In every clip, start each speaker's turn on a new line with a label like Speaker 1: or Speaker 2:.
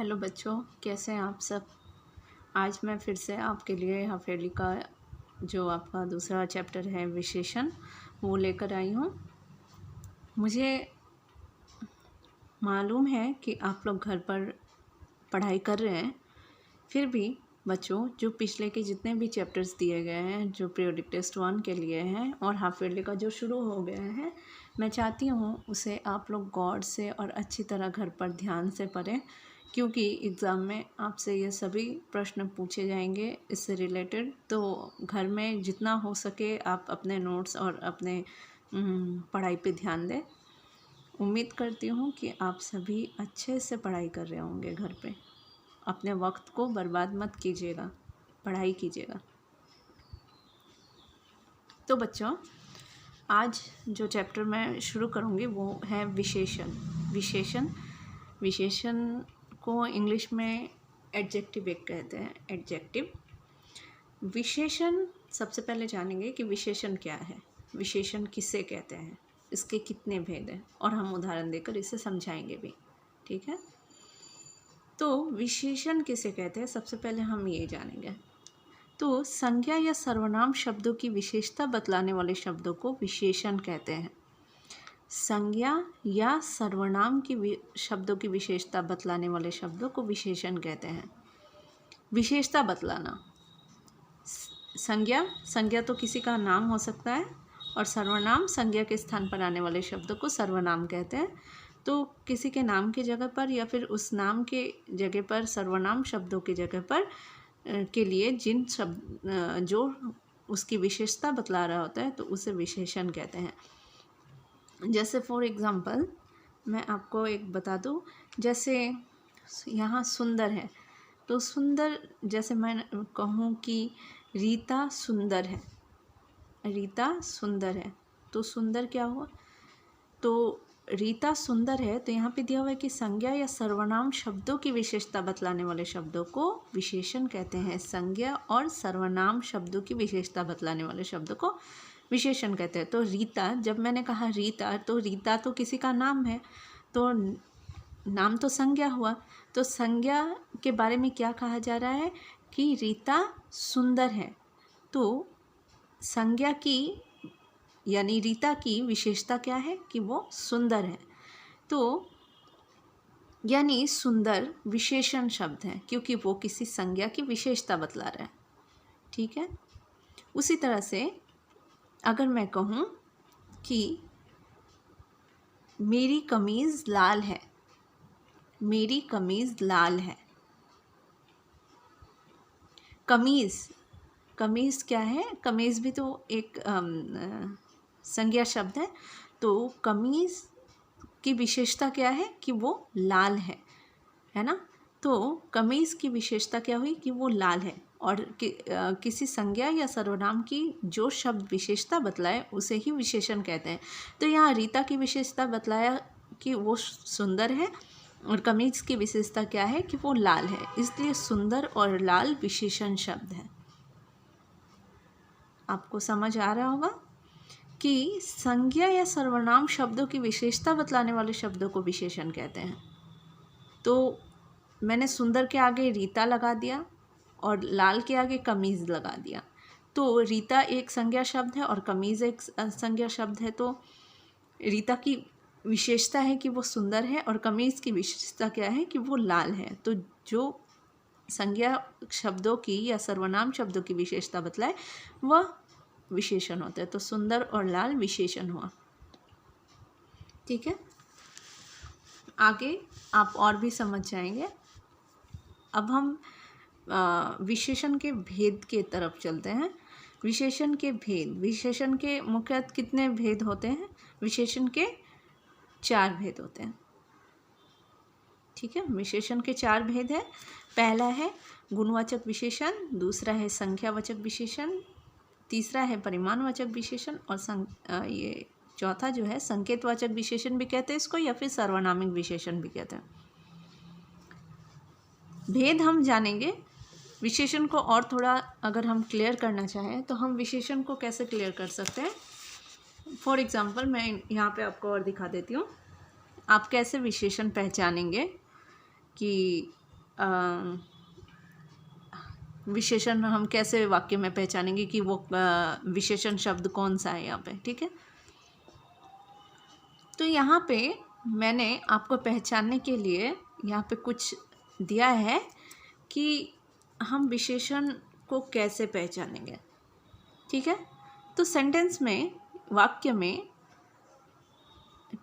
Speaker 1: Hello बच्चों, कैसे हैं आप सब। आज मैं फिर से आपके लिए हाफेली का जो आपका दूसरा चैप्टर है विशेषण वो लेकर आई हूँ। मुझे मालूम है कि आप लोग घर पर पढ़ाई कर रहे हैं, फिर भी बच्चों जो पिछले के जितने भी चैप्टर्स दिए गए हैं जो पीरियोडिक टेस्ट 1 के लिए हैं और हाफ ईयरली का जो शुरू हो गया है, मैं चाहती हूँ उसे आप लोग गौर से और अच्छी तरह घर पर ध्यान से पढ़ें, क्योंकि एग्ज़ाम में आपसे ये सभी प्रश्न पूछे जाएंगे इससे रिलेटेड। तो घर में जितना हो सके आप अपने नोट्स और अपने पढ़ाई पे ध्यान दें। उम्मीद करती हूँ कि आप सभी अच्छे से पढ़ाई कर रहे होंगे घर पे। अपने वक्त को बर्बाद मत कीजिएगा, पढ़ाई कीजिएगा। तो बच्चों आज जो चैप्टर मैं शुरू करूँगी वो है विशेषण। विशेषण को इंग्लिश में एडजेक्टिव एक कहते हैं, एडजेक्टिव। विशेषण सबसे पहले जानेंगे कि विशेषण क्या है, विशेषण किसे कहते हैं, इसके कितने भेद हैं, और हम उदाहरण देकर इसे समझाएंगे भी। ठीक है, तो विशेषण किसे कहते हैं सबसे पहले हम ये जानेंगे। तो संज्ञा या सर्वनाम शब्दों की विशेषता बतलाने वाले शब्दों को विशेषण कहते हैं। संज्ञा या सर्वनाम की शब्दों की विशेषता बतलाने वाले शब्दों को विशेषण कहते हैं। विशेषता बतलाना, संज्ञा तो किसी का नाम हो सकता है, और सर्वनाम संज्ञा के स्थान पर आने वाले शब्दों को सर्वनाम कहते हैं। तो किसी के नाम की जगह पर या फिर उस नाम के जगह पर सर्वनाम शब्दों की जगह पर के लिए जिन शब्द जो उसकी विशेषता बतला रहा होता है तो उसे विशेषण कहते हैं। जैसे फॉर एग्ज़ाम्पल मैं आपको एक बता दूं, जैसे यहाँ सुंदर है, तो सुंदर जैसे मैं कहूँ कि रीता सुंदर है, रीता सुंदर है, तो सुंदर क्या हुआ, तो रीता सुंदर है, तो यहाँ पे दिया हुआ है कि संज्ञा या सर्वनाम शब्दों की विशेषता बतलाने वाले शब्दों को विशेषण कहते हैं। संज्ञा और सर्वनाम शब्दों की विशेषता बतलाने वाले शब्दों को विशेषण कहते हैं। तो रीता, जब मैंने कहा रीता, तो रीता तो किसी का नाम है, तो नाम तो संज्ञा हुआ, तो संज्ञा के बारे में क्या कहा जा रहा है कि रीता सुंदर है। तो संज्ञा की यानी रीता की विशेषता क्या है कि वो सुंदर है, तो यानी सुंदर विशेषण शब्द है क्योंकि वो किसी संज्ञा की विशेषता बतला रहा है। ठीक है, उसी तरह से अगर मैं कहूँ कि मेरी कमीज़ लाल है, मेरी कमीज़ लाल है, कमीज़ क्या है, कमीज़ भी तो एक संज्ञा शब्द है। तो कमीज़ की विशेषता क्या है कि वो लाल है ना। तो कमीज़ की विशेषता क्या हुई कि वो लाल है, और किसी संज्ञा या सर्वनाम की जो शब्द विशेषता बतलाए उसे ही विशेषण कहते हैं। तो यहाँ रीता की विशेषता बतलाया कि वो सुंदर है, और कमीज़ की विशेषता क्या है कि वो लाल है, इसलिए सुंदर और लाल विशेषण शब्द है। आपको समझ आ रहा होगा कि संज्ञा या सर्वनाम शब्दों की विशेषता बतलाने वाले शब्दों को विशेषण कहते हैं। तो मैंने सुंदर के आगे रीता लगा दिया और लाल के आगे कमीज़ लगा दिया, तो रीता एक संज्ञा शब्द है और कमीज़ एक संज्ञा शब्द है। तो रीता की विशेषता है कि वो सुंदर है, और कमीज़ की विशेषता क्या है कि वो लाल है। तो जो संज्ञा शब्दों की या सर्वनाम शब्दों की विशेषता बतलाए वह विशेषण होता है। तो सुंदर और लाल विशेषण हुआ। ठीक है, आगे आप और भी समझ जाएंगे। अब हम विशेषण के भेद के तरफ चलते हैं। विशेषण के भेद, विशेषण के मुख्यतः कितने भेद होते हैं, विशेषण के 4 भेद होते हैं। ठीक है, विशेषण के 4 भेद है। पहला है गुणवाचक विशेषण, दूसरा है संख्यावाचक विशेषण, तीसरा है परिमाणवाचक विशेषण, और ये चौथा जो है संकेतवाचक विशेषण भी कहते हैं इसको, या फिर सर्वनामिक विशेषण भी कहते हैं। भेद हम जानेंगे। विशेषण को और थोड़ा अगर हम क्लियर करना चाहें तो हम विशेषण को कैसे क्लियर कर सकते हैं। फॉर एग्जाम्पल मैं यहाँ पे आपको और दिखा देती हूँ। आप कैसे विशेषण पहचानेंगे कि विशेषण हम कैसे वाक्य में पहचानेंगे कि वो विशेषण शब्द कौन सा है यहाँ पे, ठीक है। तो यहाँ पे मैंने आपको पहचानने के लिए यहाँ पे कुछ दिया है कि हम विशेषण को कैसे पहचानेंगे, ठीक है। तो सेंटेंस में, वाक्य में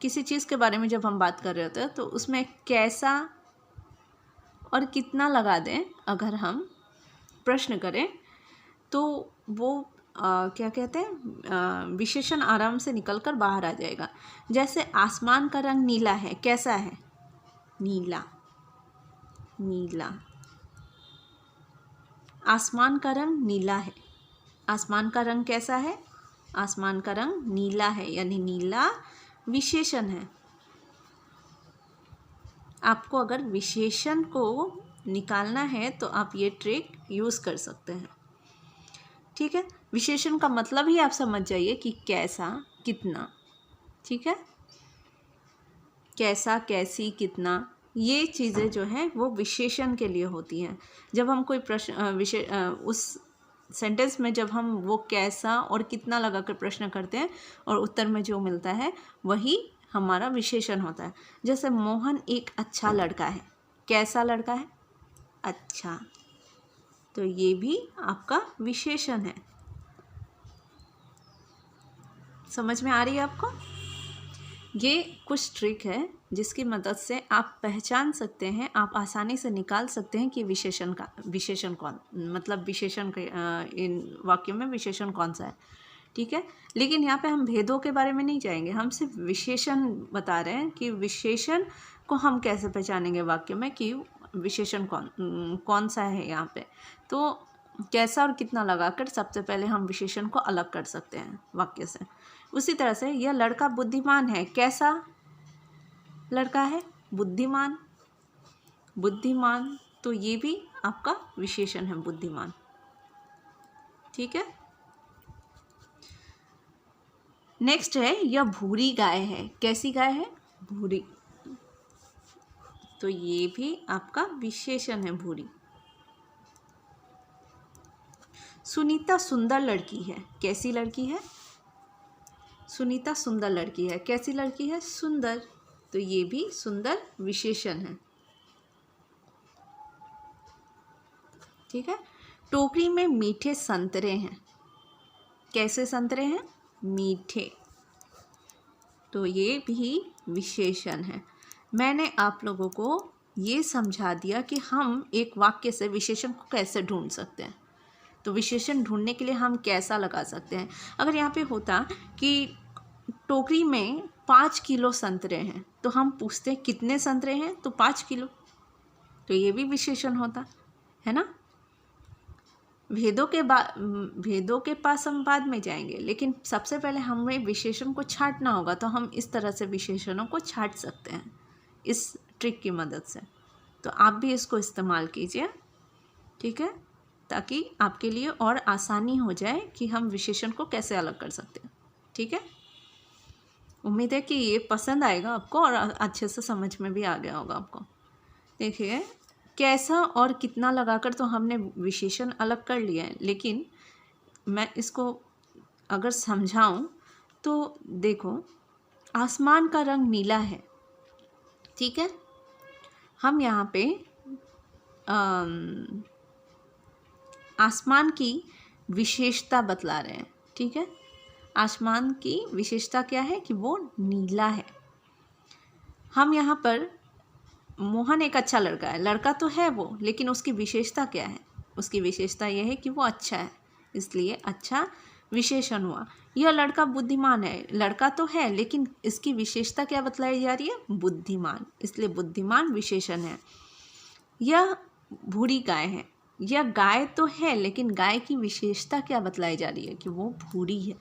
Speaker 1: किसी चीज़ के बारे में जब हम बात कर रहे होते हैं तो उसमें कैसा और कितना लगा दें, अगर हम प्रश्न करें तो वो क्या कहते हैं, विशेषण आराम से निकलकर बाहर आ जाएगा। जैसे आसमान का रंग नीला है, कैसा है? नीला, नीला। आसमान का रंग नीला है, आसमान का रंग कैसा है? आसमान का रंग नीला है, यानी नीला विशेषण है। आपको अगर विशेषण को निकालना है तो आप ये ट्रिक यूज़ कर सकते हैं, ठीक है। विशेषण का मतलब ही आप समझ जाइए कि कैसा, कितना, ठीक है। कैसा, कैसी, कितना, ये चीज़ें जो हैं वो विशेषण के लिए होती हैं। जब हम कोई प्रश्न उस सेंटेंस में जब हम वो कैसा और कितना लगाकर प्रश्न करते हैं और उत्तर में जो मिलता है वही हमारा विशेषण होता है। जैसे मोहन एक अच्छा लड़का है, कैसा लड़का है? अच्छा, तो ये भी आपका विशेषण है। समझ में आ रही है आपको? ये कुछ ट्रिक है जिसकी मदद से आप पहचान सकते हैं, आप आसानी से निकाल सकते हैं कि विशेषण कौन, मतलब विशेषण के इन वाक्यों में विशेषण कौन सा है, ठीक है। लेकिन यहाँ पे हम भेदों के बारे में नहीं जाएंगे, हम सिर्फ विशेषण बता रहे हैं कि विशेषण को हम कैसे पहचानेंगे वाक्य में कि विशेषण कौन सा है यहाँ पे। तो कैसा और कितना लगाकर सबसे पहले हम विशेषण को अलग कर सकते हैं वाक्य से। उसी तरह से यह लड़का बुद्धिमान है, कैसा लड़का है? बुद्धिमान, बुद्धिमान, तो ये भी आपका विशेषण है, बुद्धिमान, ठीक है। नेक्स्ट है यह भूरी गाय है, कैसी गाय है? भूरी, तो ये भी आपका विशेषण है, भूरी। सुनीता सुंदर लड़की है, कैसी लड़की है? सुनीता सुंदर लड़की है, कैसी लड़की है? सुंदर, तो ये भी सुंदर विशेषण है, ठीक है। टोकरी में मीठे संतरे हैं, कैसे संतरे हैं? मीठे, तो ये भी विशेषण है। मैंने आप लोगों को ये समझा दिया कि हम एक वाक्य से विशेषण को कैसे ढूंढ सकते हैं। तो विशेषण ढूंढने के लिए हम कैसा लगा सकते हैं। अगर यहाँ पे होता कि टोकरी में 5 किलो संतरे हैं तो हम पूछते हैं कितने संतरे हैं, तो 5 किलो, तो ये भी विशेषण होता है ना। भेदों के पास हम बाद में जाएंगे, लेकिन सबसे पहले हमें विशेषण को छांटना होगा। तो हम इस तरह से विशेषणों को छांट सकते हैं इस ट्रिक की मदद से। तो आप भी इसको इस्तेमाल कीजिए, ठीक है, ताकि आपके लिए और आसानी हो जाए कि हम विशेषण को कैसे अलग कर सकते हैं, ठीक है। उम्मीद है कि ये पसंद आएगा आपको और अच्छे से समझ में भी आ गया होगा आपको। देखिए, कैसा और कितना लगाकर तो हमने विशेषण अलग कर लिया है, लेकिन मैं इसको अगर समझाऊं तो देखो, आसमान का रंग नीला है, ठीक है। हम यहाँ पे आसमान की विशेषता बतला रहे हैं, ठीक है। आसमान की विशेषता क्या है कि वो नीला है। हम यहाँ पर, मोहन एक अच्छा लड़का है, लड़का तो है वो, लेकिन उसकी विशेषता क्या है? उसकी विशेषता यह है कि वो अच्छा है, इसलिए अच्छा विशेषण हुआ। यह लड़का बुद्धिमान है, लड़का तो है लेकिन इसकी विशेषता क्या बतलाई जा रही है? बुद्धिमान, इसलिए बुद्धिमान विशेषण है। यह भूरी गाय है, यह गाय तो है लेकिन गाय की विशेषता क्या बतलाई जा रही है? कि वो भूरी है।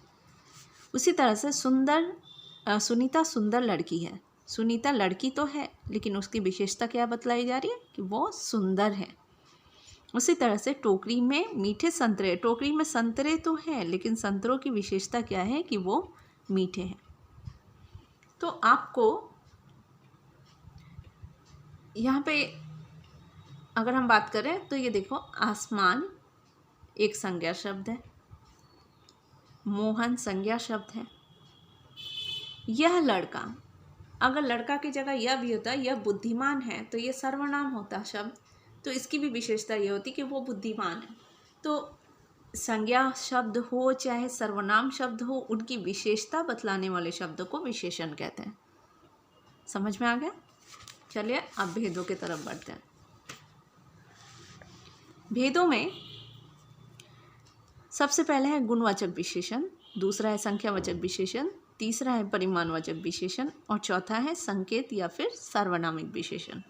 Speaker 1: उसी तरह से सुनीता सुंदर लड़की है, सुनीता लड़की तो है लेकिन उसकी विशेषता क्या बतलाई जा रही है? कि वो सुंदर है। उसी तरह से टोकरी में मीठे संतरे, टोकरी में संतरे तो हैं लेकिन संतरों की विशेषता क्या है? कि वो मीठे हैं। तो आपको यहाँ पे अगर हम बात करें तो ये देखो, आसमान एक संज्ञा शब्द है, मोहन संज्ञा शब्द है। यह लड़का, अगर लड़का की जगह यह भी होता, यह बुद्धिमान है, तो ये सर्वनाम होता शब्द, तो इसकी भी विशेषता ये होती कि वो बुद्धिमान है। तो संज्ञा शब्द हो चाहे सर्वनाम शब्द हो, उनकी विशेषता बतलाने वाले शब्द को विशेषण कहते हैं। समझ में आ गया? चलिए अब भेदों की तरफ बढ़ते हैं। भेदों में सबसे पहले है गुणवाचक विशेषण, दूसरा है संख्यावाचक विशेषण, तीसरा है परिमाणवाचक विशेषण और चौथा है संकेत या फिर सार्वनामिक विशेषण।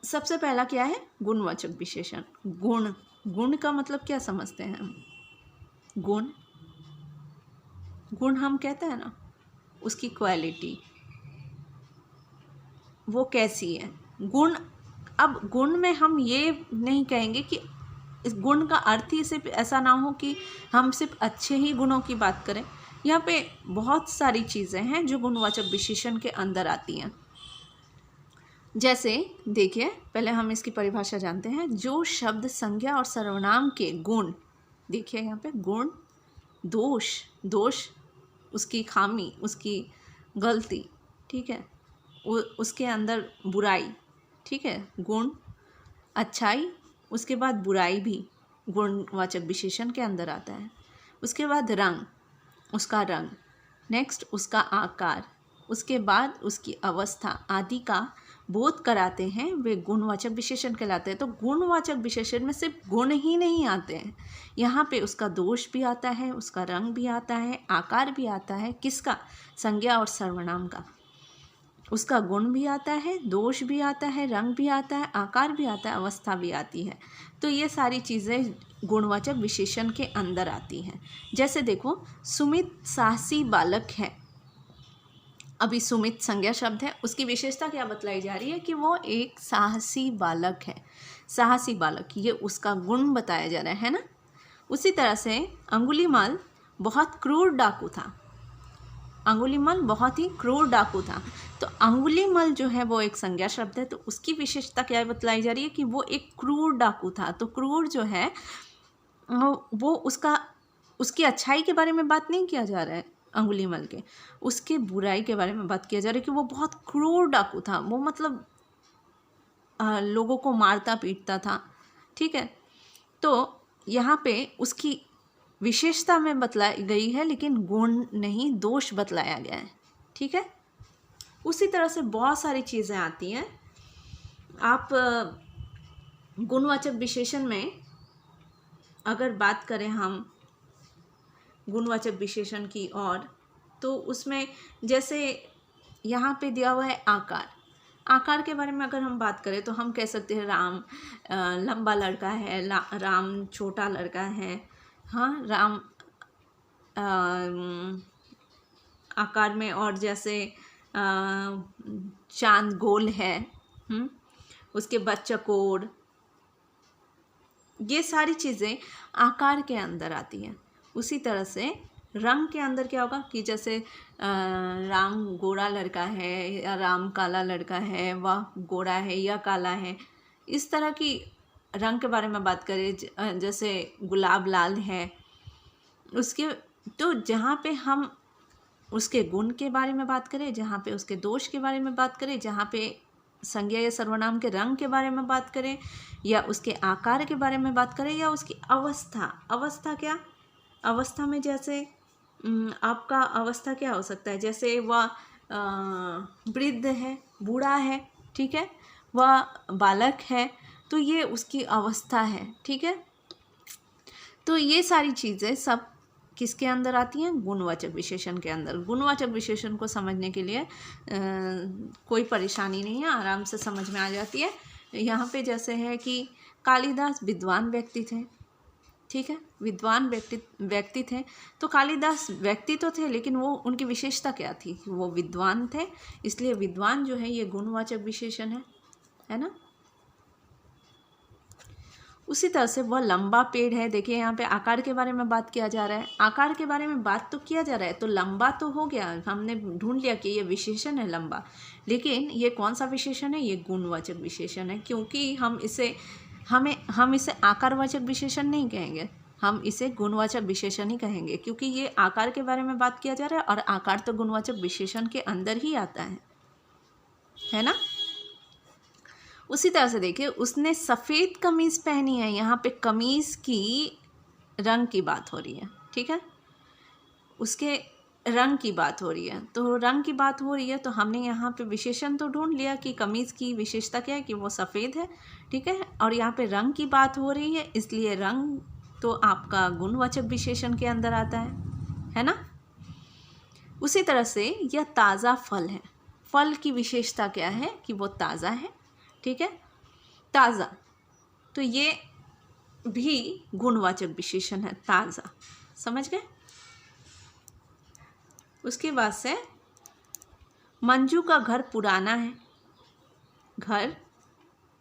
Speaker 1: सबसे पहला क्या है? गुणवाचक विशेषण। गुण, गुण का मतलब क्या समझते हैं हम? गुण, गुण हम कहते हैं ना, उसकी क्वालिटी, वो कैसी है। गुण, अब गुण में हम ये नहीं कहेंगे कि इस गुण का अर्थ ही सिर्फ ऐसा ना हो कि हम सिर्फ अच्छे ही गुणों की बात करें। यहाँ पे बहुत सारी चीज़ें हैं जो गुणवाचक विशेषण के अंदर आती हैं। जैसे देखिए, पहले हम इसकी परिभाषा जानते हैं। जो शब्द संज्ञा और सर्वनाम के गुण, देखिए यहाँ पे गुण, दोष, दोष उसकी खामी, उसकी गलती, ठीक है, उसके अंदर बुराई, ठीक है, गुण, अच्छाई, उसके बाद बुराई भी गुणवाचक विशेषण के अंदर आता है। उसके बाद रंग, उसका रंग, नेक्स्ट उसका आकार, उसके बाद उसकी अवस्था आदि का बोध कराते हैं, वे गुणवाचक विशेषण कहलाते हैं। तो गुणवाचक विशेषण में सिर्फ गुण ही नहीं आते हैं, यहाँ पे उसका दोष भी आता है, उसका रंग भी आता है, आकार भी आता है। किसका? संज्ञा और सर्वनाम का। उसका गुण भी आता है, दोष भी आता है, रंग भी आता है, आकार भी आता है, अवस्था भी आती है। तो ये सारी चीज़ें गुणवाचक विशेषण के अंदर आती हैं। जैसे देखो, सुमित साहसी बालक है। अभी सुमित संज्ञा शब्द है, उसकी विशेषता क्या बतलाई जा रही है कि वो एक साहसी बालक है। साहसी बालक, ये उसका गुण बताया जा रहा है ना। उसी तरह से अंगुलीमाल बहुत क्रूर डाकू था। अंगुलीमाल बहुत ही क्रूर डाकू था। तो अंगुलीमाल जो है वो एक संज्ञा शब्द है, तो उसकी विशेषता क्या बतलाई जा रही है कि वो एक क्रूर डाकू था। तो क्रूर जो है वो उसकी अच्छाई के बारे में बात नहीं किया जा रहा है अंगुलीमाल के, उसके बुराई के बारे में बात किया जा रहा है कि वो बहुत क्रूर डाकू था। वो मतलब लोगों को मारता पीटता था, ठीक है। तो यहाँ पे उसकी विशेषता में बतलाई गई है, लेकिन गुण नहीं, दोष बतलाया गया है, ठीक है। उसी तरह से बहुत सारी चीज़ें आती हैं। आप गुणवाचक विशेषण में अगर बात करें हम गुणवाचक विशेषण की और, तो उसमें जैसे यहाँ पे दिया हुआ है आकार। आकार के बारे में अगर हम बात करें तो हम कह सकते हैं राम लंबा लड़का है, राम छोटा लड़का है, हाँ, राम आकार में। और जैसे चांद गोल है, उसके बाद चकोर, ये सारी चीज़ें आकार के अंदर आती हैं। उसी तरह से रंग के अंदर क्या होगा कि जैसे राम गोरा लड़का है या राम काला लड़का है, वह गोरा है या काला है। इस तरह की रंग के बारे में बात करें, जैसे गुलाब लाल है उसके, तो जहाँ पे हम उसके गुण के बारे में बात करें, जहाँ पे उसके दोष के बारे में बात करें, जहाँ पे संज्ञा या सर्वनाम के रंग के बारे में बात करें, या उसके आकार के बारे में बात करें, या उसकी अवस्था। अवस्था क्या? अवस्था में जैसे आपका अवस्था क्या हो सकता है, जैसे वह वृद्ध है, बूढ़ा है, ठीक है, वह बालक है, तो ये उसकी अवस्था है, ठीक है। तो ये सारी चीज़ें सब किसके अंदर आती हैं? गुणवाचक विशेषण के अंदर। गुणवाचक विशेषण को समझने के लिए कोई परेशानी नहीं है, आराम से समझ में आ जाती है। यहाँ पे जैसे है कि कालिदास विद्वान व्यक्ति थे, ठीक है, विद्वान व्यक्ति थे। तो कालिदास व्यक्ति तो थे, लेकिन वो उनकी विशेषता क्या थी? वो विद्वान थे, इसलिए विद्वान जो है ये गुणवाचक विशेषण है ना। उसी तरह से वह लंबा पेड़ है। देखिए यहाँ पे आकार के बारे में बात किया जा रहा है, आकार के बारे में बात तो किया जा रहा है, तो लंबा तो हो गया, हमने ढूंढ लिया कि ये विशेषण है लंबा, लेकिन ये कौन सा विशेषण है, ये गुणवाचक विशेषण है, क्योंकि हम इसे आकारवाचक विशेषण नहीं कहेंगे, हम इसे गुणवाचक विशेषण ही कहेंगे, क्योंकि ये आकार के बारे में बात किया जा रहा है और आकार तो गुणवाचक विशेषण के अंदर ही आता है ना। उसी तरह से देखिए, उसने सफ़ेद कमीज़ पहनी है, यहाँ पे कमीज़ की रंग की बात हो रही है, ठीक है, उसके रंग की बात हो रही है, तो रंग की बात हो रही है तो हमने यहाँ पे विशेषण तो ढूंढ लिया कि कमीज़ की विशेषता क्या है कि वो सफ़ेद है, ठीक है, और यहाँ पे रंग की बात हो रही है, इसलिए रंग तो आपका गुणवाचक विशेषण के अंदर आता है ना। उसी तरह से यह ताज़ा फल है, फल की विशेषता क्या है कि वो ताज़ा है, ठीक है, ताज़ा, तो ये भी गुणवाचक विशेषण है, ताज़ा, समझ गए। उसके बाद से मंजू का घर पुराना है, घर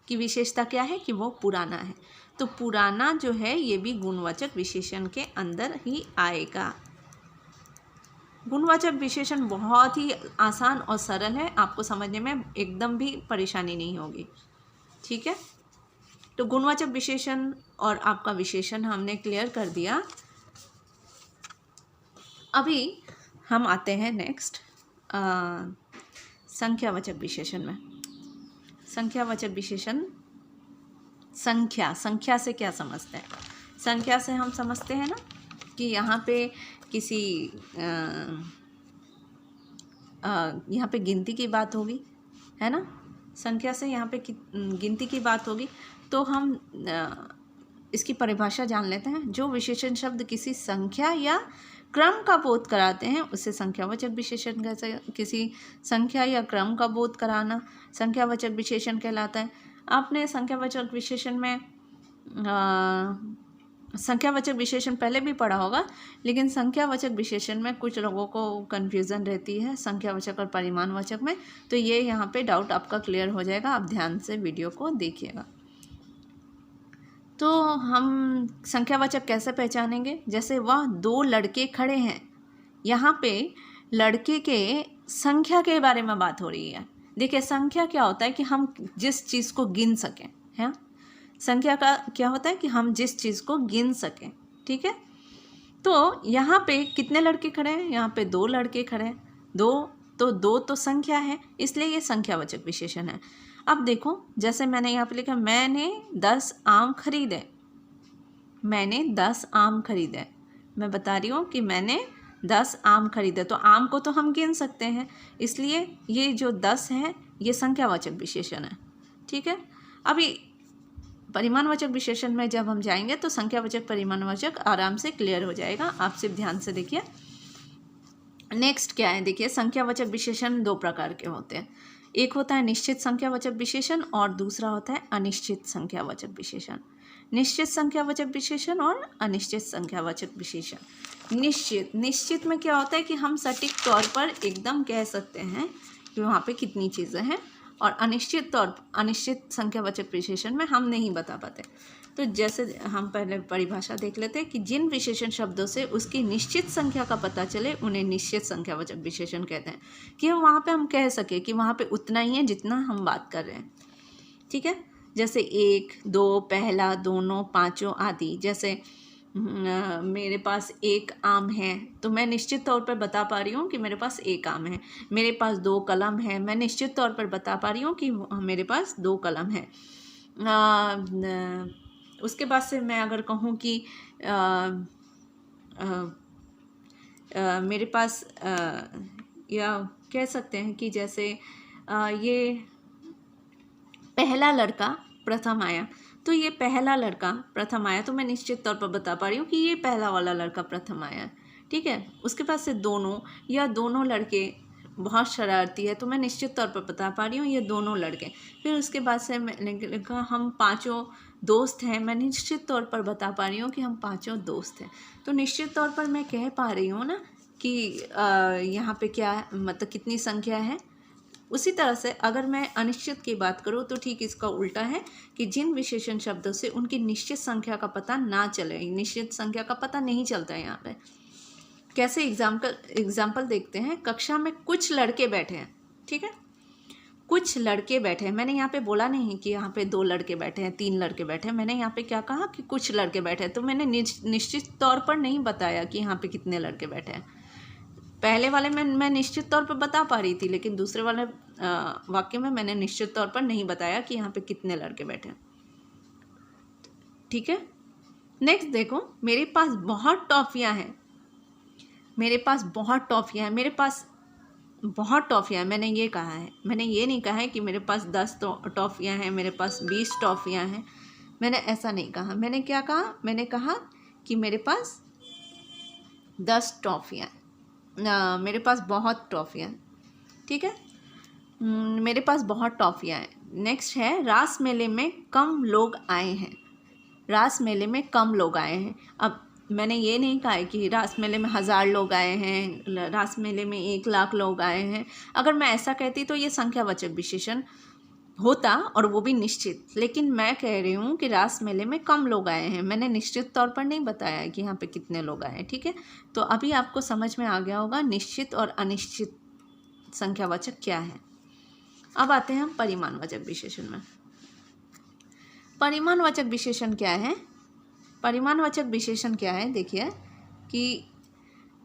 Speaker 1: की विशेषता क्या है कि वो पुराना है, तो पुराना जो है ये भी गुणवाचक विशेषण के अंदर ही आएगा। गुणवाचक विशेषण बहुत ही आसान और सरल है, आपको समझने में एकदम भी परेशानी नहीं होगी, ठीक है। तो गुणवाचक विशेषण और आपका विशेषण हमने क्लियर कर दिया। अभी हम आते हैं नेक्स्ट संख्यावाचक विशेषण में। संख्यावाचक विशेषण, संख्या से क्या समझते हैं, संख्या से हम समझते हैं ना कि यहाँ पे किसी यहाँ पे गिनती की बात होगी, है ना, संख्या से यहाँ पे गिनती की बात होगी, तो हम इसकी परिभाषा जान लेते हैं। जो विशेषण शब्द किसी संख्या या क्रम का बोध कराते हैं उसे संख्यावाचक विशेषण कहते हैं। किसी संख्या या क्रम का बोध कराना संख्यावाचक विशेषण कहलाता है। आपने संख्यावाचक विशेषण में संख्यावाचक विशेषण पहले भी पढ़ा होगा, लेकिन संख्यावाचक विशेषण में कुछ लोगों को कन्फ्यूज़न रहती है संख्यावाचक और परिमाणवाचक में, तो ये यहाँ पे डाउट आपका क्लियर हो जाएगा, आप ध्यान से वीडियो को देखिएगा। तो हम संख्यावाचक कैसे पहचानेंगे, जैसे वह दो लड़के खड़े हैं, यहाँ पे लड़के के संख्या के बारे में बात हो रही है। देखिए संख्या क्या होता है कि हम जिस चीज़ को गिन सकें, है, संख्या का क्या होता है कि हम जिस चीज़ को गिन सकें, ठीक है। तो यहाँ पे कितने लड़के खड़े हैं, यहाँ पे दो लड़के खड़े हैं, दो तो संख्या है, इसलिए ये संख्यावाचक विशेषण है। अब देखो जैसे मैंने यहाँ पे लिखा मैंने 10 आम खरीदे, मैंने 10 आम खरीदे, मैं बता रही हूँ कि मैंने 10 आम खरीदे, तो आम को तो हम गिन सकते हैं, इसलिए ये जो 10 है ये संख्यावाचक विशेषण है, ठीक है। अभी परिमाणवाचक विशेषण में जब हम जाएंगे तो संख्यावाचक परिमाणवाचक आराम से क्लियर हो जाएगा, आप सिर्फ ध्यान से देखिए। नेक्स्ट क्या है, देखिए संख्यावाचक विशेषण दो प्रकार के होते हैं, एक होता है निश्चित संख्यावाचक विशेषण और दूसरा होता है अनिश्चित संख्यावाचक विशेषण। निश्चित संख्यावाचक विशेषण और अनिश्चित संख्यावाचक विशेषण। निश्चित में क्या होता है कि हम सटीक तौर पर एकदम कह सकते हैं कि वहाँ पे कितनी चीज़ें हैं, और अनिश्चित संख्यावाचक विशेषण में हम नहीं बता पाते। तो जैसे हम पहले परिभाषा देख लेते हैं कि जिन विशेषण शब्दों से उसकी निश्चित संख्या का पता चले उन्हें निश्चित संख्यावाचक विशेषण कहते हैं, कि वहाँ पे हम कह सके कि वहाँ पे उतना ही है जितना हम बात कर रहे हैं, ठीक है। जैसे 1, 2, पहला, दोनों, पाँचों आदि। जैसे मेरे पास 1 आम है तो मैं निश्चित तौर पर बता पा रही हूँ कि मेरे पास 1 आम है। मेरे पास 2 कलम है, मैं निश्चित तौर पर बता पा रही हूँ कि मेरे पास 2 कलम है। उसके बाद से मैं अगर कहूँ कि मेरे पास या कह सकते हैं कि जैसे ये पहला लड़का प्रथम आया, तो ये पहला लड़का प्रथम आया तो मैं निश्चित तौर पर बता पा रही हूँ कि ये पहला वाला लड़का प्रथम आया, ठीक है। उसके पास से दोनों या दोनों लड़के बहुत शरारती है तो मैं निश्चित तौर पर बता पा रही हूँ ये दोनों लड़के। फिर उसके बाद से मैंने कहा हम पाँचों दोस्त हैं, मैं निश्चित तौर पर बता पा रही हूँ कि हम पाँचों दोस्त हैं। तो निश्चित तौर पर मैं कह पा रही हूँ ना कि यहाँ पे क्या मतलब कितनी संख्या है, उसी तरह से अगर मैं अनिश्चित की बात करूँ तो ठीक इसका उल्टा है कि जिन विशेषण शब्दों से उनकी निश्चित संख्या का पता ना चले, निश्चित संख्या का पता नहीं चलता है। यहाँ पे कैसे एग्जाम्पल देखते हैं। कक्षा में कुछ लड़के बैठे हैं, ठीक है, कुछ लड़के बैठे हैं। मैंने यहाँ पे बोला नहीं कि यहाँ पे 2 लड़के बैठे हैं, 3 लड़के बैठे हैं। मैंने यहाँ पे क्या कहा कि कुछ लड़के बैठे हैं। तो मैंने निश्चित तौर पर नहीं बताया कि यहाँ पे कितने लड़के बैठे हैं। पहले वाले में मैं निश्चित तौर पर बता पा रही थी, लेकिन दूसरे वाले वाक्य में मैंने निश्चित तौर पर नहीं बताया कि यहाँ पे कितने लड़के बैठे हैं, ठीक है। नेक्स्ट देखो, मेरे पास बहुत टॉफ़ियाँ हैं, मेरे पास बहुत टॉफ़ियाँ हैं, मेरे पास बहुत टॉफ़ियाँ हैं, मैंने ये कहा है। मैंने ये नहीं कहा है कि मेरे पास 10 टॉफ़ियाँ हैं, मेरे पास 20 टॉफ़ियाँ हैं, मैंने ऐसा नहीं कहा। मैंने क्या कहा, मैंने कहा कि मेरे पास 10 टॉफ़ियाँ, मेरे पास बहुत टॉफ़ियाँ, ठीक है। मेरे पास बहुत टॉफ़ियाँ हैं। नेक्स्ट है, रास मेले में कम लोग आए हैं, रास मेले में कम लोग आए हैं। अब मैंने ये नहीं कहा है कि रास मेले में 1000 लोग आए हैं, रास मेले में 1 लाख लोग आए हैं। अगर मैं ऐसा कहती तो ये संख्यावाचक विशेषण होता और वो भी निश्चित, लेकिन मैं कह रही हूँ कि रास मेले में कम लोग आए हैं। मैंने निश्चित तौर पर नहीं बताया है कि यहाँ पे कितने लोग आए हैं, ठीक है। तो अभी आपको समझ में आ गया होगा निश्चित और अनिश्चित संख्यावाचक क्या है। अब आते हैं हम परिमाणवाचक विशेषण में। परिमाणवाचक विशेषण क्या है, परिमाणवाचक विशेषण क्या है, देखिए कि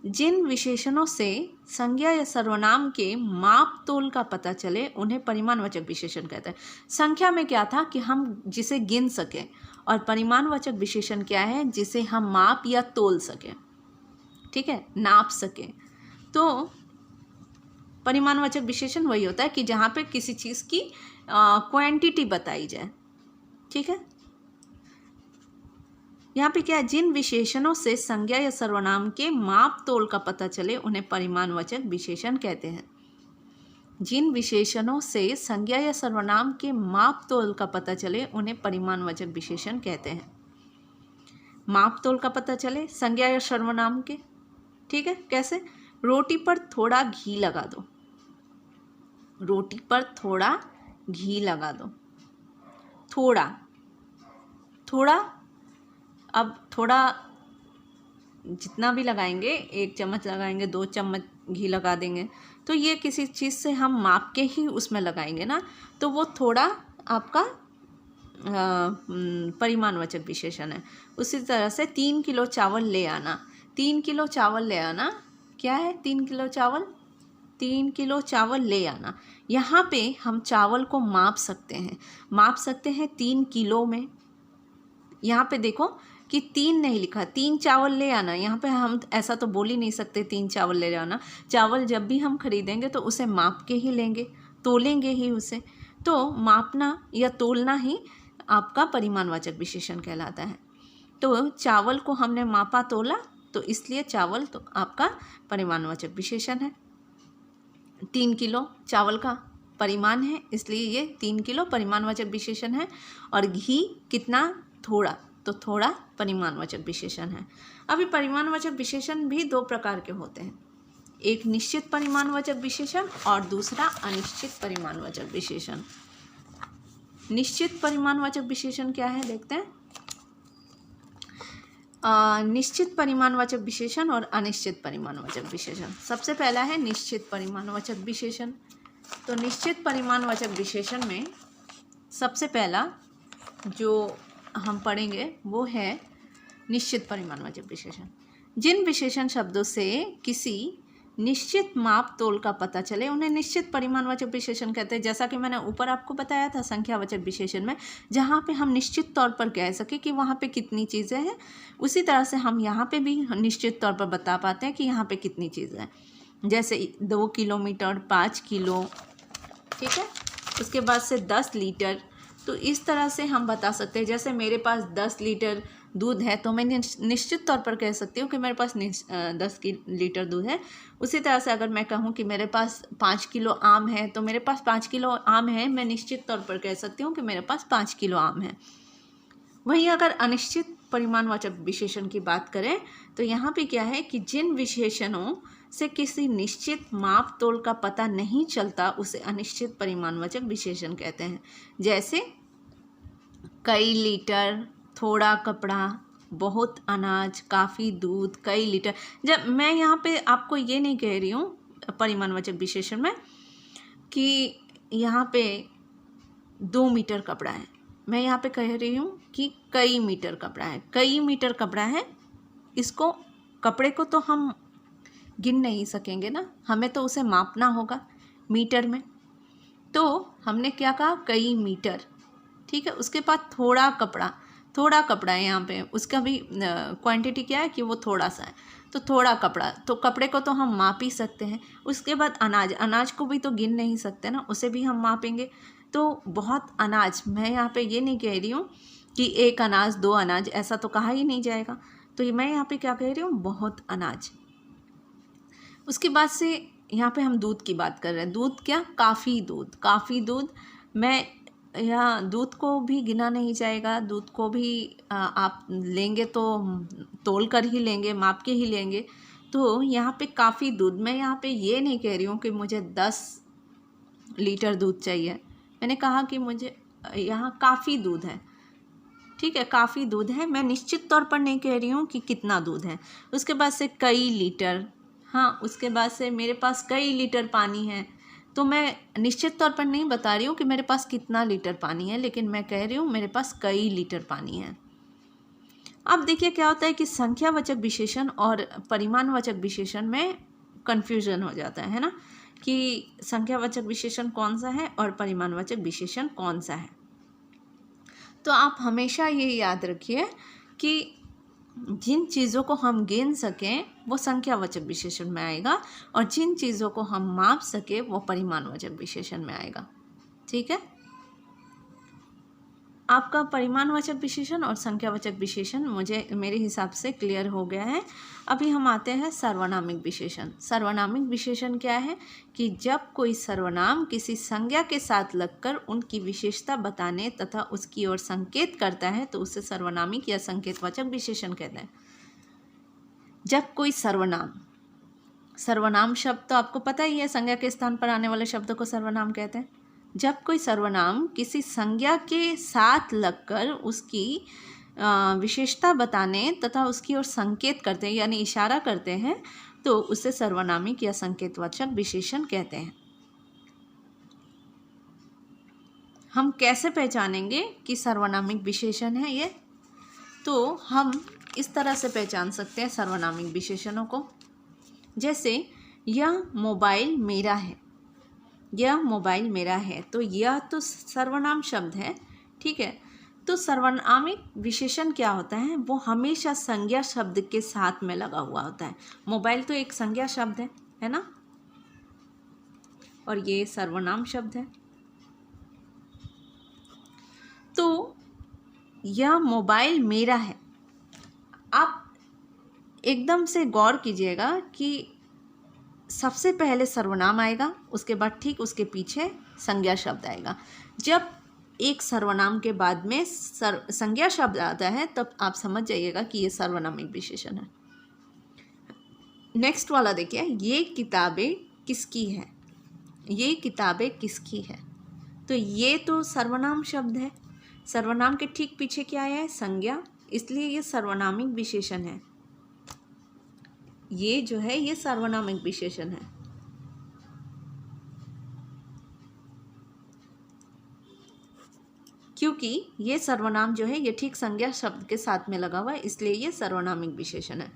Speaker 1: जिन विशेषणों से संज्ञा या सर्वनाम के माप तोल का पता चले उन्हें परिमाणवाचक विशेषण कहते हैं। संख्या में क्या था कि हम जिसे गिन सकें, और परिमाणवाचक विशेषण क्या है, जिसे हम माप या तोल सकें, ठीक है, नाप सकें। तो परिमाणवाचक विशेषण वही होता है कि जहाँ पे किसी चीज़ की क्वांटिटी बताई जाए, ठीक है। यहाँ पे क्या है, जिन विशेषणों से संज्ञा या सर्वनाम के माप तोल का पता चले उन्हें परिमाणवाचक विशेषण कहते हैं। जिन विशेषणों से संज्ञा या सर्वनाम के माप तोल का पता चले उन्हें परिमाणवाचक विशेषण कहते हैं। माप तोल का पता चले संज्ञा या सर्वनाम के, ठीक है। कैसे, रोटी पर थोड़ा घी लगा दो, रोटी पर थोड़ा घी लगा दो, थोड़ा, थोड़ा, अब थोड़ा जितना भी लगाएंगे, 1 चम्मच लगाएंगे, 2 चम्मच घी लगा देंगे, तो ये किसी चीज़ से हम माप के ही उसमें लगाएंगे ना, तो वो थोड़ा आपका परिमाणवाचक विशेषण है। उसी तरह से 3 किलो चावल ले आना, 3 किलो चावल ले आना क्या है, 3 किलो चावल, 3 किलो चावल ले आना। यहाँ पे हम चावल को माप सकते हैं, माप सकते हैं 3 किलो में। यहाँ पे देखो कि 3 नहीं लिखा, 3 चावल ले आना। यहाँ पे हम ऐसा तो बोल ही नहीं सकते 3 चावल ले आना। चावल जब भी हम खरीदेंगे तो उसे माप के ही लेंगे, तोलेंगे ही उसे। तो मापना या तोलना ही आपका परिमाणवाचक विशेषण कहलाता है। तो चावल को हमने मापा तोला, तो इसलिए चावल तो आपका परिमाणवाचक विशेषण है। 3 किलो चावल का परिमाण है, इसलिए ये 3 किलो परिमाणवाचक विशेषण है। और घी कितना, थोड़ा, तो थोड़ा परिमाणवाचक विशेषण है। अभी परिमाणवाचक विशेषण भी 2 प्रकार के होते हैं, एक निश्चित परिमाणवाचक विशेषण और दूसरा अनिश्चित परिमाणवाचक विशेषण। निश्चित परिमाणवाचक विशेषण क्या है, देखते हैं। निश्चित परिमाणवाचक विशेषण और अनिश्चित परिमाणवाचक विशेषण। सबसे पहला है निश्चित परिमाणवाचक विशेषण। तो निश्चित परिमाणवाचक विशेषण में सबसे पहला जो हम पढ़ेंगे वो है निश्चित परिमाणवाचक विशेषण। जिन विशेषण शब्दों से किसी निश्चित माप तोल का पता चले उन्हें निश्चित परिमाणवाचक विशेषण कहते हैं। जैसा कि मैंने ऊपर आपको बताया था संख्यावाचक विशेषण में, जहाँ पे हम निश्चित तौर पर कह सके कि वहाँ पे कितनी चीज़ें हैं, उसी तरह से हम यहाँ पे भी निश्चित तौर पर बता पाते हैं कि यहाँ पे कितनी चीज़ें हैं। जैसे 2 किलोमीटर, 5 किलो, ठीक है। उसके बाद से 10 लीटर, तो इस तरह से हम बता सकते हैं। जैसे मेरे पास 10 लीटर दूध है तो मैं निश्चित तौर पर कह सकती हूँ कि मेरे पास 10 लीटर दूध है। उसी तरह से अगर मैं कहूँ कि मेरे पास 5 किलो आम है तो मेरे पास 5 किलो आम है, मैं निश्चित तौर पर कह सकती हूँ कि मेरे पास 5 किलो आम है। वहीं अगर अनिश्चित परिमाणवाचक विशेषण की बात करें तो यहाँ पे क्या है कि जिन विशेषणों से किसी निश्चित माप तोल का पता नहीं चलता उसे अनिश्चित परिमाणवाचक विशेषण कहते हैं। जैसे कई लीटर, थोड़ा कपड़ा, बहुत अनाज, काफ़ी दूध, कई लीटर। जब मैं यहाँ पे आपको ये नहीं कह रही हूँ परिमाणवाचक विशेषण में कि यहाँ पे 2 मीटर कपड़ा है, मैं यहाँ पे कह रही हूँ कि कई मीटर कपड़ा है। कई मीटर कपड़ा है, इसको कपड़े को तो हम गिन नहीं सकेंगे ना, हमें तो उसे मापना होगा मीटर में। तो हमने क्या कहा, कई मीटर, ठीक है। उसके बाद थोड़ा कपड़ा, थोड़ा कपड़ा है यहाँ पे, उसका भी क्वांटिटी क्या है कि वो थोड़ा सा है, तो थोड़ा कपड़ा, तो कपड़े को तो हम माप ही सकते हैं। उसके बाद अनाज, अनाज को भी तो गिन नहीं सकते ना, उसे भी हम मापेंगे। तो बहुत अनाज, मैं यहाँ पे ये नहीं कह रही हूँ कि 1 अनाज 2 अनाज, ऐसा तो कहा ही नहीं जाएगा। तो ये मैं यहाँ पे क्या कह रही हूँ, बहुत अनाज। उसके बाद से यहाँ पे हम दूध की बात कर रहे हैं। दूध क्या, काफ़ी दूध, काफ़ी दूध। मैं यहाँ दूध को भी गिना नहीं जाएगा, दूध को भी आप लेंगे तो तोल कर ही लेंगे, माप के ही लेंगे। तो यहाँ पे काफ़ी दूध, मैं यहाँ पे ये नहीं कह रही हूँ कि मुझे 10 लीटर दूध चाहिए, मैंने कहा कि मुझे यहाँ काफ़ी दूध है, ठीक है, काफ़ी दूध है। मैं निश्चित तौर पर नहीं कह रही हूँ कि कितना दूध है। उसके बाद से कई लीटर, हाँ, उसके बाद से मेरे पास कई लीटर पानी है, तो मैं निश्चित तौर पर नहीं बता रही हूँ कि मेरे पास कितना लीटर पानी है, लेकिन मैं कह रही हूँ मेरे पास कई लीटर पानी है। अब देखिए क्या होता है कि संख्यावाचक विशेषण और परिमाणवाचक विशेषण में कन्फ्यूजन हो जाता है ना, कि संख्यावाचक विशेषण कौन सा है और परिमाणवाचक विशेषण कौन सा है। तो आप हमेशा ये याद रखिए कि जिन चीज़ों को हम गिन सकें वो संख्यावाचक विशेषण में आएगा, और जिन चीज़ों को हम माप सकें वो परिमाणवाचक विशेषण में आएगा, ठीक है। आपका परिमाणवाचक विशेषण और संख्यावाचक विशेषण मेरे हिसाब से क्लियर हो गया है। अभी हम आते हैं सर्वनामिक विशेषण। सर्वनामिक विशेषण क्या है कि जब कोई सर्वनाम किसी संज्ञा के साथ लगकर उनकी विशेषता बताने तथा उसकी ओर संकेत करता है तो उसे सर्वनामिक या संकेतवाचक विशेषण कहते हैं। जब कोई सर्वनाम, सर्वनाम शब्द तो आपको पता ही है, संज्ञा के स्थान पर आने वाले शब्दों को सर्वनाम कहते हैं। जब कोई सर्वनाम किसी संज्ञा के साथ लगकर उसकी विशेषता बताने तथा उसकी ओर संकेत करते हैं यानी इशारा करते हैं तो उसे सर्वनामिक या संकेतवाचक विशेषण कहते हैं। हम कैसे पहचानेंगे कि सर्वनामिक विशेषण है ये? तो हम इस तरह से पहचान सकते हैं सर्वनामिक विशेषणों को। जैसे यह मोबाइल मेरा है, यह मोबाइल मेरा है, तो यह तो सर्वनाम शब्द है, ठीक है। तो सर्वनामिक विशेषण क्या होता है, वो हमेशा संज्ञा शब्द के साथ में लगा हुआ होता है। मोबाइल तो एक संज्ञा शब्द है ना, और ये सर्वनाम शब्द है। तो यह मोबाइल मेरा है, आप एकदम से गौर कीजिएगा कि सबसे पहले सर्वनाम आएगा, उसके बाद ठीक उसके पीछे संज्ञा शब्द आएगा। जब एक सर्वनाम के बाद में संज्ञा शब्द आता है तब आप समझ जाइएगा कि ये सर्वनामिक विशेषण है। नेक्स्ट वाला देखिए, ये किताबें किसकी है, ये किताबें किसकी है, तो ये तो सर्वनाम शब्द है। सर्वनाम के ठीक पीछे क्या आया है, संज्ञा, इसलिए ये सर्वनामिक विशेषण है। ये जो है ये सर्वनामिक विशेषण है। क्योंकि ये सर्वनाम जो है ये ठीक संज्ञा शब्द के साथ में लगा हुआ है, इसलिए ये सर्वनामिक विशेषण है।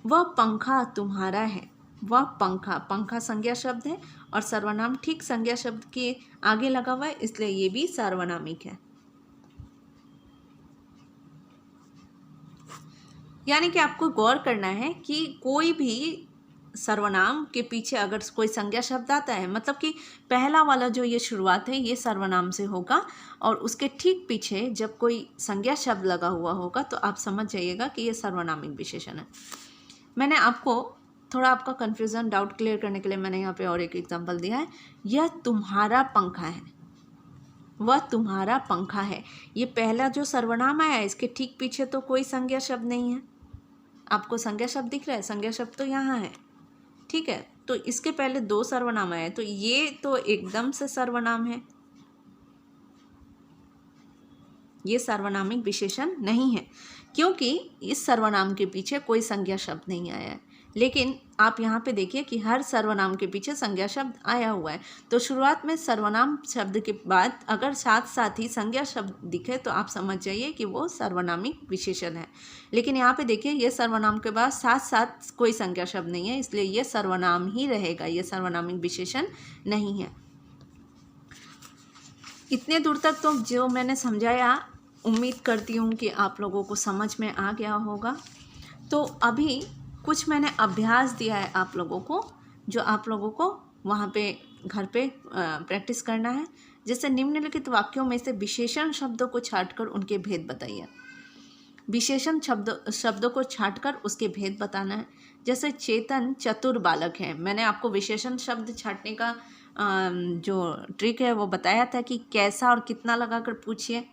Speaker 1: वह पंखा तुम्हारा है, वह पंखा, पंखा संज्ञा शब्द है और सर्वनाम ठीक संज्ञा शब्द के आगे लगा हुआ है, इसलिए ये भी सर्वनामिक है। यानी कि आपको गौर करना है कि कोई भी सर्वनाम के पीछे अगर कोई संज्ञा शब्द आता है, मतलब कि पहला वाला जो ये शुरुआत है ये सर्वनाम से होगा, और उसके ठीक पीछे जब कोई संज्ञा शब्द लगा हुआ होगा तो आप समझ जाइएगा कि ये सर्वनामिक विशेषण है। मैंने आपको थोड़ा आपका कन्फ्यूज़न, डाउट क्लियर करने के लिए मैंने यहाँ पे और एक एग्जाम्पल दिया है। यह तुम्हारा पंखा है, वह तुम्हारा पंखा है। ये पहला जो सर्वनाम आया इसके ठीक पीछे तो कोई संज्ञा शब्द नहीं है। आपको संज्ञा शब्द दिख रहा है? संज्ञा शब्द तो यहाँ है, ठीक है। तो इसके पहले दो सर्वनाम आए, तो ये तो एकदम से सर्वनाम है, ये सर्वनामिक विशेषण नहीं है, क्योंकि इस सर्वनाम के पीछे कोई संज्ञा शब्द नहीं आया है। लेकिन आप यहाँ पे देखिए कि हर सर्वनाम के पीछे संज्ञा शब्द आया हुआ है। तो शुरुआत में सर्वनाम शब्द के बाद अगर साथ साथ ही संज्ञा शब्द दिखे तो आप समझ जाइए कि वो सर्वनामिक विशेषण है। लेकिन यहाँ पे देखिए ये सर्वनाम के बाद साथ साथ कोई संज्ञा शब्द नहीं है, इसलिए ये सर्वनाम ही रहेगा, ये सर्वनामिक विशेषण नहीं है। इतने दूर तक तो जो मैंने समझाया उम्मीद करती हूँ कि आप लोगों को समझ में आ गया होगा। तो अभी कुछ मैंने अभ्यास दिया है आप लोगों को, जो आप लोगों को वहाँ पे घर पे प्रैक्टिस करना है। जैसे निम्नलिखित वाक्यों में से विशेषण शब्दों को छांटकर उनके भेद बताइए। विशेषण शब्दों को छांटकर उसके भेद बताना है। जैसे चेतन चतुर बालक है, मैंने आपको विशेषण शब्द छांटने का जो ट्रिक है वो बताया था कि कैसा और कितना लगाकर पूछिए।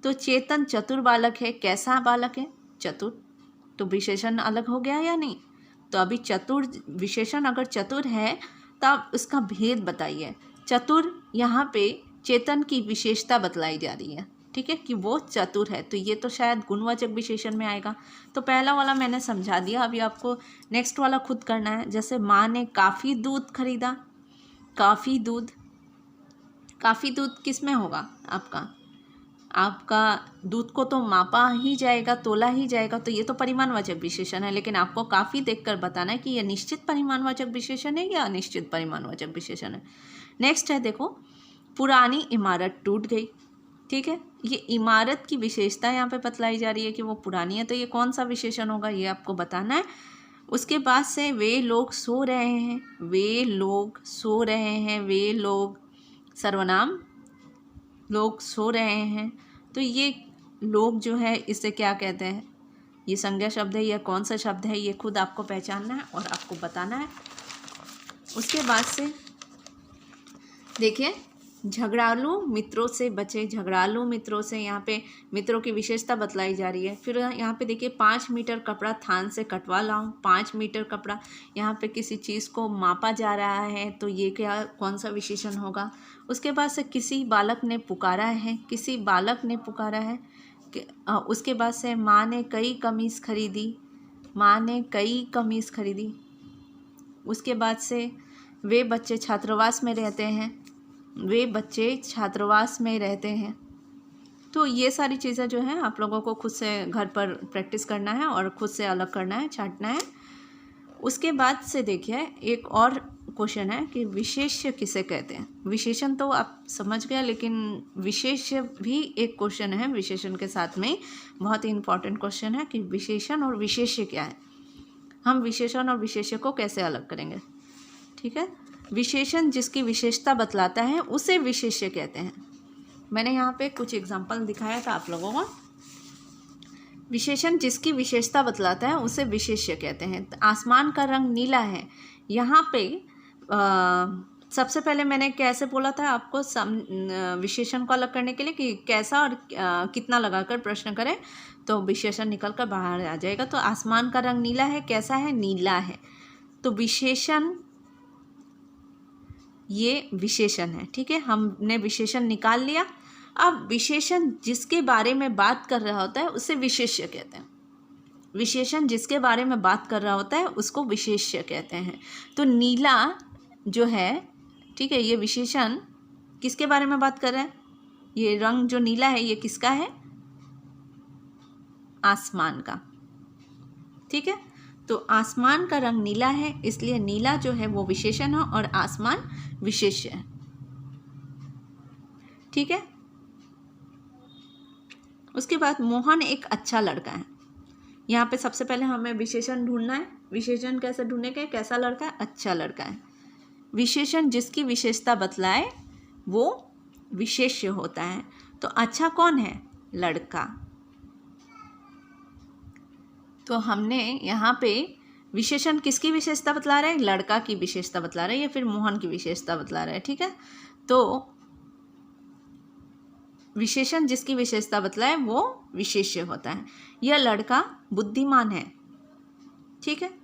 Speaker 1: तो चेतन चतुर बालक है, कैसा बालक है? चतुर। तो विशेषण अलग हो गया या नहीं? तो अभी चतुर विशेषण अगर चतुर है तो आप उसका भेद बताइए। चतुर यहाँ पे चेतन की विशेषता बतलाई जा रही है, ठीक है, कि वो चतुर है, तो ये तो शायद गुणवाचक विशेषण में आएगा। तो पहला वाला मैंने समझा दिया, अभी आपको नेक्स्ट वाला खुद करना है। जैसे माँ ने काफ़ी दूध खरीदा, काफ़ी दूध, काफ़ी दूध किस में होगा? आपका दूध को तो मापा ही जाएगा, तोला ही जाएगा, तो ये तो परिमाणवाचक विशेषण है। लेकिन आपको काफ़ी देखकर बताना है कि यह निश्चित परिमाणवाचक विशेषण है या अनिश्चित परिमाणवाचक विशेषण है। नेक्स्ट है, देखो, पुरानी इमारत टूट गई, ठीक है। ये इमारत की विशेषता यहाँ पे बतलाई जा रही है कि वो पुरानी है, तो ये कौन सा विशेषण होगा ये आपको बताना है। उसके बाद से वे लोग सो रहे हैं, वे लोग सो रहे हैं, वे लोग सर्वनाम, लोग सो रहे हैं, तो ये लोग जो है इसे क्या कहते हैं? ये संज्ञा शब्द है या कौन सा शब्द है, ये खुद आपको पहचानना है और आपको बताना है। उसके बाद से देखिए, झगड़ालू मित्रों से बचे, झगड़ालू मित्रों से, यहाँ पे मित्रों की विशेषता बतलाई जा रही है। फिर यहाँ पे देखिए 5 मीटर कपड़ा थान से कटवा लाऊं, 5 मीटर कपड़ा, यहाँ पे किसी चीज़ को मापा जा रहा है, तो ये क्या कौन सा विशेषण होगा? उसके बाद से किसी बालक ने पुकारा है, किसी बालक ने पुकारा है। उसके बाद से माँ ने कई कमीज़ खरीदी, माँ ने कई कमीज़ खरीदी। उसके बाद से वे बच्चे छात्रावास में रहते हैं, वे बच्चे छात्रावास में रहते हैं। तो ये सारी चीज़ें जो हैं आप लोगों को खुद से घर पर प्रैक्टिस करना है और खुद से अलग करना है, छांटना है। उसके बाद से देखिए एक और क्वेश्चन है कि विशेष्य किसे कहते हैं? विशेषण तो आप समझ गए, लेकिन विशेष्य भी एक क्वेश्चन है विशेषण के साथ में, बहुत ही इंपॉर्टेंट क्वेश्चन है कि विशेषण और विशेष्य क्या है, हम विशेषण और विशेष्य को कैसे अलग करेंगे, ठीक है। विशेषण जिसकी विशेषता बतलाता है उसे विशेष्य कहते हैं। मैंने यहाँ पे कुछ एग्जाम्पल दिखाया था आप लोगों को। विशेषण जिसकी विशेषता बतलाता है उसे विशेष्य कहते हैं। तो आसमान का रंग नीला है, यहाँ पे सबसे पहले मैंने कैसे बोला था आपको विशेषण को अलग करने के लिए कि कैसा और कितना लगाकर प्रश्न करें तो विशेषण निकल कर बाहर आ जाएगा। तो आसमान का रंग नीला है, कैसा है? नीला है। तो विशेषण, ये विशेषण है, ठीक है, हमने विशेषण निकाल लिया। अब विशेषण जिसके बारे में बात कर रहा होता है उसे विशेष्य कहते हैं। विशेषण जिसके बारे में बात कर रहा होता है उसको विशेष्य कहते हैं। तो नीला जो है, ठीक है, ये विशेषण किसके बारे में बात कर रहा है? ये रंग जो नीला है ये किसका है? आसमान का, ठीक है। तो आसमान का रंग नीला है, इसलिए नीला जो है वो विशेषण है और आसमान विशेष्य है, ठीक है। उसके बाद मोहन एक अच्छा लड़का है। यहाँ पे सबसे पहले हमें विशेषण ढूंढना है। विशेषण कैसे ढूंढने के? कैसा लड़का है? अच्छा लड़का है। विशेषण जिसकी विशेषता बतलाए वो विशेष्य होता है। तो अच्छा कौन है? लड़का। तो हमने यहाँ पे विशेषण किसकी विशेषता बतला रहे हैं? लड़का की विशेषता बतला रहे हैं या फिर मोहन की विशेषता बतला रहे हैं, ठीक है। तो विशेषण जिसकी विशेषता बतलाए वो विशेष्य होता है। यह लड़का बुद्धिमान है, ठीक है।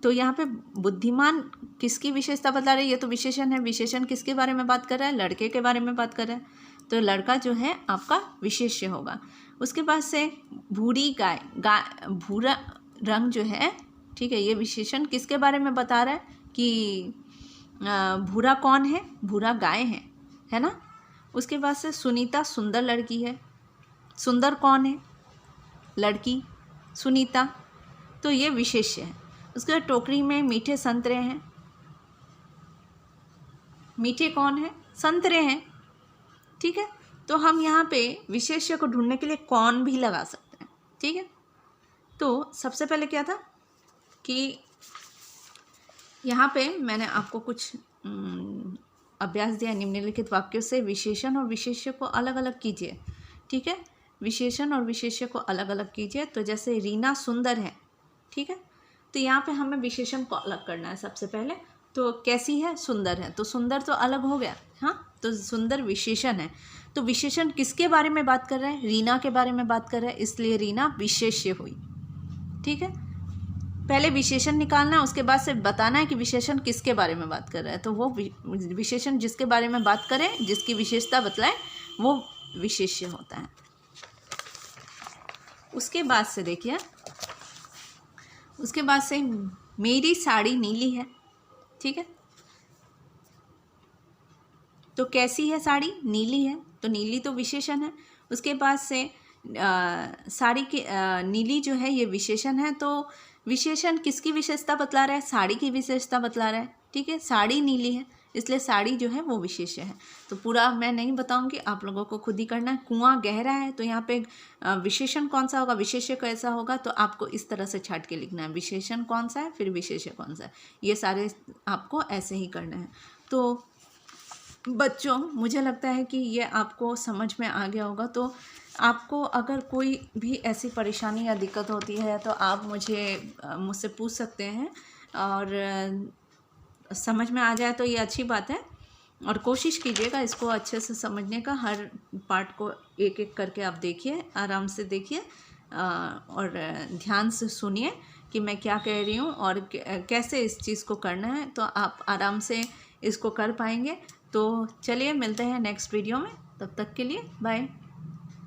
Speaker 1: तो यहाँ पे बुद्धिमान किसकी विशेषता बता रहे हैं, ये तो विशेषण है। विशेषण किसके बारे में बात कर रहा है, लड़के के बारे में बात कर रहा है, तो लड़का जो है आपका विशेष्य होगा। उसके बाद से भूरी गाय, भूरा रंग जो है, ठीक है, ये विशेषण किसके बारे में बता रहा है कि भूरा कौन है, भूरा गाय है ना। उसके बाद से सुनीता सुंदर लड़की है, सुंदर कौन है, लड़की सुनीता, तो ये विशेष्य है। उसके बाद टोकरी में मीठे संतरे हैं, मीठे कौन है, संतरे हैं, ठीक है। तो हम यहाँ पे विशेष्य को ढूंढने के लिए कौन भी लगा सकते हैं, ठीक है। तो सबसे पहले क्या था कि यहाँ पे मैंने आपको कुछ अभ्यास दिया, निम्नलिखित वाक्यों से विशेषण और विशेष्य को अलग अलग कीजिए, ठीक है। विशेषण और विशेष्य को अलग अलग कीजिए। तो जैसे रीना सुंदर है, ठीक है, तो यहाँ पे हमें विशेषण को अलग करना है सबसे पहले। तो कैसी है, सुंदर है, तो सुंदर तो अलग हो गया, हाँ, तो सुंदर विशेषण है। तो विशेषण किसके बारे में बात कर रहे हैं, रीना के बारे में बात कर रहे हैं, इसलिए रीना विशेष्य हुई, ठीक है। पहले विशेषण निकालना है, उसके बाद से बताना है कि विशेषण किसके बारे में बात कर रहा है। तो वो विशेषण जिसके बारे में बात करें, जिसकी विशेषता बतलाए, वो विशेष्य होता है। उसके बाद से देखिए, उसके बाद से मेरी साड़ी नीली है, ठीक है। तो कैसी है साड़ी, नीली है, तो नीली तो विशेषण है। उसके बाद से साड़ी की नीली जो है ये विशेषण है। तो विशेषण किसकी विशेषता बतला रहा है, साड़ी की विशेषता बतला रहा है, ठीक है। साड़ी नीली है, इसलिए साड़ी जो है वो विशेष्य है। तो पूरा मैं नहीं बताऊंगी, आप लोगों को खुद ही करना है। कुआं गहरा है, तो यहाँ पे विशेषण कौन सा होगा, विशेष्य कैसा होगा, तो आपको इस तरह से छाट के लिखना है, विशेषण कौन सा है, फिर विशेष्य कौन सा है, ये सारे आपको ऐसे ही करना है। तो बच्चों, मुझे लगता है कि ये आपको समझ में आ गया होगा। तो आपको अगर कोई भी ऐसी परेशानी या दिक्कत होती है तो आप मुझसे पूछ सकते हैं, और समझ में आ जाए तो ये अच्छी बात है। और कोशिश कीजिएगा इसको अच्छे से समझने का, हर पार्ट को एक एक करके आप देखिए, आराम से देखिए, और ध्यान से सुनिए कि मैं क्या कह रही हूँ और कैसे इस चीज़ को करना है, तो आप आराम से इसको कर पाएंगे। तो चलिए मिलते हैं नेक्स्ट वीडियो में, तब तक के लिए बाय।